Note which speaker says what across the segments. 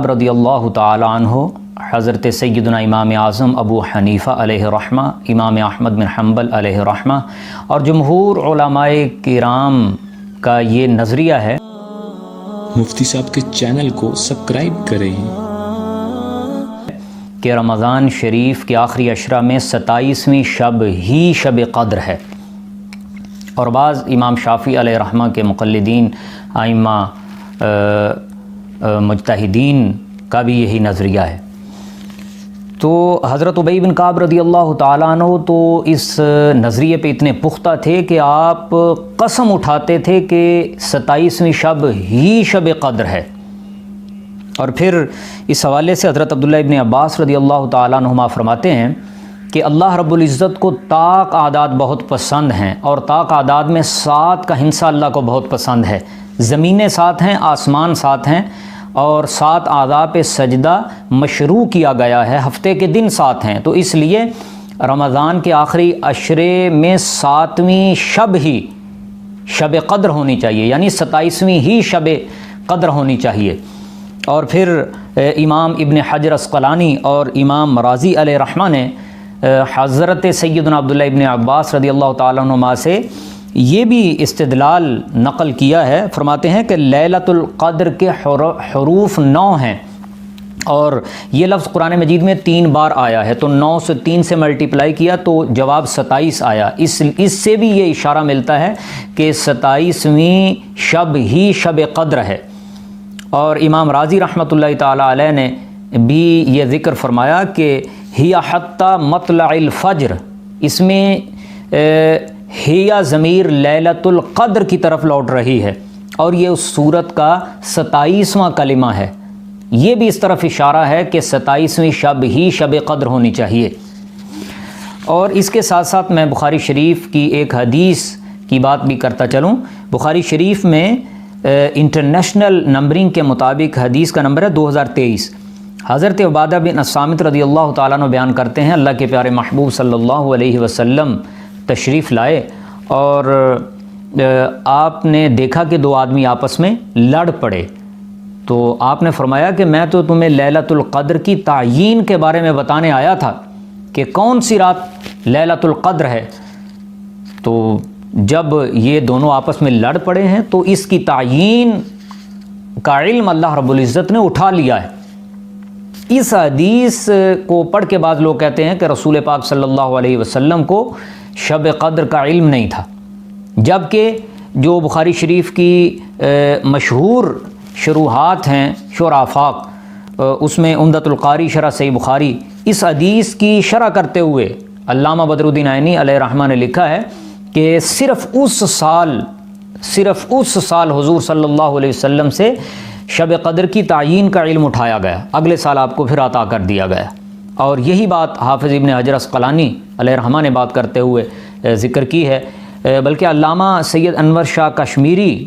Speaker 1: رضی اللہ تعالی عنہ حضرت سیدنا امام اعظم ابو حنیفہ علیہ رحمہ، امام احمد بن حنبل علیہ رحمہ اور جمہور علماء کرام کا یہ نظریہ ہے۔
Speaker 2: مفتی صاحب کے چینل کو سبسکرائب کریں
Speaker 1: کہ رمضان شریف کے آخری عشرہ میں 27ویں شب ہی شب قدر ہے، اور بعض امام شافعی علیہ رحمہ کے مقلدین ائمہ مجتہدین کا بھی یہی نظریہ ہے۔ تو حضرت ابی بن کعب رضی اللہ تعالیٰ عنہ تو اس نظریے پہ اتنے پختہ تھے کہ آپ قسم اٹھاتے تھے کہ 27ویں شب ہی شب قدر ہے۔ اور پھر اس حوالے سے حضرت عبداللہ ابن عباس رضی اللہ تعالیٰ عنہما فرماتے ہیں کہ اللہ رب العزت کو طاق اعداد بہت پسند ہیں، اور طاق اعداد میں 7 کا ہندسہ اللہ کو بہت پسند ہے۔ زمینیں 7 ہیں، آسمان 7 ہیں، اور 7 اعضاء پہ سجدہ مشروع کیا گیا ہے، ہفتے کے دن 7 ہیں۔ تو اس لیے رمضان کے آخری عشرے میں 7ویں شب ہی شب قدر ہونی چاہیے، یعنی 27ویں ہی شب قدر ہونی چاہیے۔ اور پھر امام ابن حجر عسقلانی اور امام رازی علیہ رحمہ نے حضرت سیدنا عبداللہ ابن عباس رضی اللہ تعالیٰ عنہما سے یہ بھی استدلال نقل کیا ہے۔ فرماتے ہیں کہ لیلۃ القدر کے حروف 9 ہیں، اور یہ لفظ قرآن مجید میں 3 بار آیا ہے، تو 9 سے 3 سے ملٹیپلائی کیا تو جواب 27 آیا۔ اس سے بھی یہ اشارہ ملتا ہے کہ 27ویں شب ہی شب قدر ہے۔ اور امام رازی رحمۃ اللہ تعالیٰ علیہ نے بھی یہ ذکر فرمایا کہ ہی حتی مطلع الفجر، اس میں ہیا ضمیر لیلۃ القدر کی طرف لوٹ رہی ہے، اور یہ اس سورت کا 27واں کلمہ ہے۔ یہ بھی اس طرف اشارہ ہے کہ 27ویں شب ہی شب قدر ہونی چاہیے۔ اور اس کے ساتھ ساتھ میں بخاری شریف کی ایک حدیث کی بات بھی کرتا چلوں۔ بخاری شریف میں انٹرنیشنل نمبرنگ کے مطابق حدیث کا نمبر ہے 2023۔ حضرت عبادہ بن الصامت رضی اللہ تعالیٰ عنہ بیان کرتے ہیں، اللہ کے پیارے محبوب صلی اللہ علیہ وسلم تشریف لائے، اور آپ نے دیکھا کہ 2 آدمی آپس میں لڑ پڑے، تو آپ نے فرمایا کہ میں تو تمہیں لیلۃ القدر کی تعیین کے بارے میں بتانے آیا تھا کہ کون سی رات لیلۃ القدر ہے۔ تو جب یہ دونوں آپس میں لڑ پڑے ہیں تو اس کی تعیین کا علم اللہ رب العزت نے اٹھا لیا ہے۔ اس حدیث کو پڑھ کے بعض لوگ کہتے ہیں کہ رسول پاک صلی اللہ علیہ وسلم کو شب قدر کا علم نہیں تھا، جبکہ جو بخاری شریف کی مشہور شروحات ہیں شرح آفاق، اس میں عمدۃ القاری شرح صحیح بخاری، اس حدیث کی شرح کرتے ہوئے علامہ بدر الدین عینی علیہ رحمہ نے لکھا ہے کہ صرف اس سال حضور صلی اللہ علیہ وسلم سے شب قدر کی تعیین کا علم اٹھایا گیا، اگلے سال آپ کو پھر عطا کر دیا گیا۔ اور یہی بات حافظ ابن حجر عسقلانی علیہ رحمہ نے بات کرتے ہوئے ذکر کی ہے، بلکہ علامہ سید انور شاہ کشمیری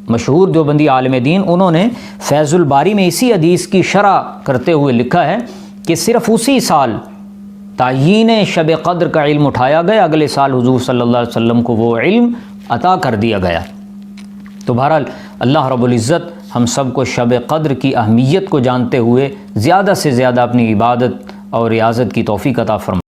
Speaker 1: مشہور دیوبندی عالم دین، انہوں نے فیض الباری میں اسی حدیث کی شرح کرتے ہوئے لکھا ہے کہ صرف اسی سال تعیین شب قدر کا علم اٹھایا گیا، اگلے سال حضور صلی اللہ علیہ وسلم کو وہ علم عطا کر دیا گیا۔ تو بہرحال اللہ رب العزت ہم سب کو شب قدر کی اہمیت کو جانتے ہوئے زیادہ سے زیادہ اپنی عبادت اور ریاضت کی توفیق عطا فرمائے۔